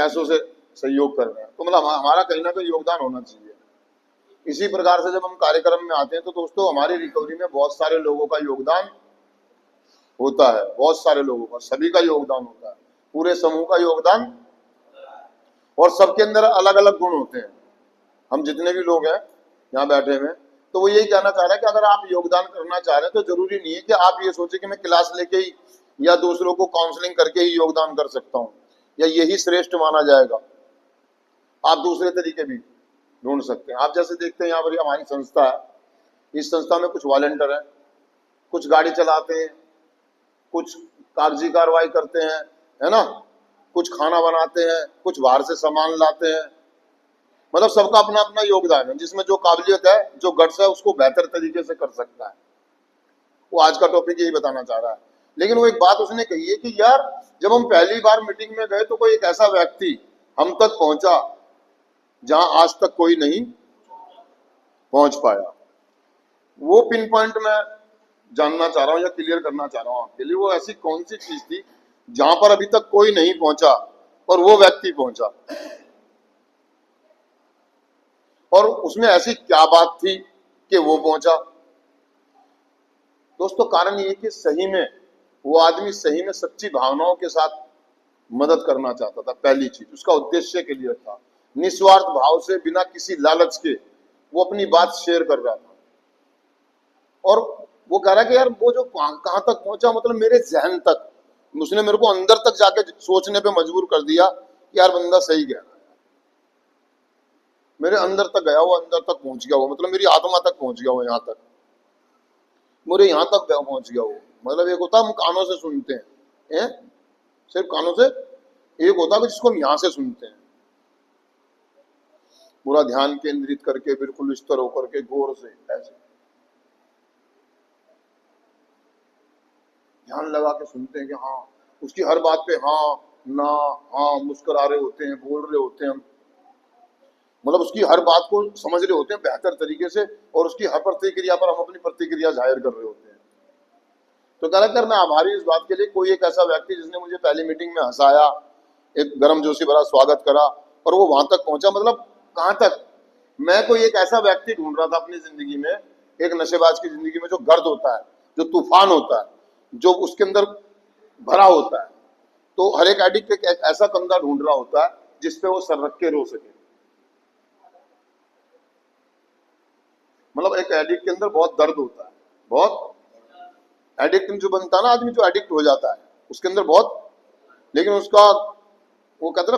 पैसों से सहयोग कर रहे हैं, तो मतलब हमारा कहीं ना कहीं योगदान होना चाहिए। इसी प्रकार से जब हम कार्यक्रम में आते हैं तो दोस्तों हमारी रिकवरी में बहुत सारे लोगों का योगदान होता है, बहुत सारे लोगों का, सभी का योगदान होता है, पूरे समूह का योगदान, और सबके अंदर अलग अलग गुण होते हैं। हम जितने भी लोग हैं यहाँ बैठे हुए, तो वो यही कहना चाह रहे हैं कि अगर आप योगदान करना चाह रहे हैं तो जरूरी नहीं है कि आप ये सोचे कि मैं क्लास लेके ही या दूसरों को काउंसलिंग करके ही योगदान कर सकता हूँ या यही श्रेष्ठ माना जाएगा। आप दूसरे तरीके भी ढूंढ सकते हैं। आप जैसे देखते हैं यहाँ पर हमारी संस्था है, इस संस्था में कुछ वॉलंटियर हैं, कुछ गाड़ी चलाते हैं, कुछ कागजी कार्रवाई करते हैं, है ना, कुछ खाना बनाते हैं, कुछ बाहर से सामान लाते हैं। मतलब सबका अपना अपना योगदान है, जिसमें जो काबिलियत है, जो गट्स है, उसको बेहतर तरीके से कर सकता है। वो आज का टॉपिक यही बताना चाह रहा है। लेकिन वो एक बात उसने कही है कि यार जब हम पहली बार मीटिंग में गए तो कोई एक ऐसा व्यक्ति हम तक पहुंचा जहां आज तक कोई नहीं पहुंच पाया। वो पिन पॉइंट में जानना चाह रहा हूं या क्लियर करना चाह रहा हूं आपके लिए, वो ऐसी कौन सी चीज थी जहां पर अभी तक कोई नहीं पहुंचा और वो व्यक्ति पहुंचा, और उसमें ऐसी क्या बात थी कि वो पहुंचा। दोस्तों कारण ये कि सही में वो आदमी सही में सच्ची भावनाओं के साथ मदद करना चाहता था। पहली चीज उसका उद्देश्य के लिए था, निस्वार्थ भाव से, बिना किसी लालच के वो अपनी बात शेयर कर रहा था। और वो कह रहा है कि यार वो जो कहां तक पहुंचा, मतलब मेरे जहन तक, उसने मेरे को अंदर तक जाके सोचने पे मजबूर कर दिया कि यार बंदा सही कह रहा है। मेरे अंदर तक गया वो, अंदर तक पहुंच गया वो, मतलब मेरी आत्मा तक पहुंच गया वो, यहाँ तक मेरे यहाँ तक पहुंच गया वो। मतलब एक होता हम कानों से सुनते हैं, सिर्फ कानों से, एक होता है जिसको हम यहाँ से सुनते हैं, पूरा ध्यान केंद्रित करके, बिल्कुल स्थिर होकर के, गौर से, ऐसे ध्यान लगा के सुनते हैं कि हाँ, उसकी हर बात पे हाँ ना हाँ मुस्कुरा रहे होते हैं, बोल रहे होते हैं हम, मतलब उसकी हर बात को समझ रहे होते हैं बेहतर तरीके से, और उसकी हर प्रतिक्रिया पर हम अपनी प्रतिक्रिया जाहिर कर रहे होते हैं। तो कह रहा मैं आभारी इस बात के लिए, कोई एक ऐसा व्यक्ति जिसने मुझे पहली मीटिंग में हंसाया, एक गर्म जोशी भरा स्वागत करा और वो वहां तक पहुंचा। मतलब कहां तक, मैं कोई एक ऐसा व्यक्ति ढूंढ रहा था अपनी जिंदगी में, एक नशेबाज की जिंदगी में जो गर्द होता है, जो तूफान होता है, जो उसके अंदर भरा होता है, तो हर एक एडिक्ट एक ऐसा कंधा ढूंढ रहा होता है जिसपे वो सर रख के रो सके। मतलब एक एडिक्ट के अंदर बहुत दर्द होता है, बहुत एडिक्ट जो बनता है ना आदमी, जो एडिक्ट हो जाता है उसके अंदर बहुत, लेकिन उसका वो कहते हैं ना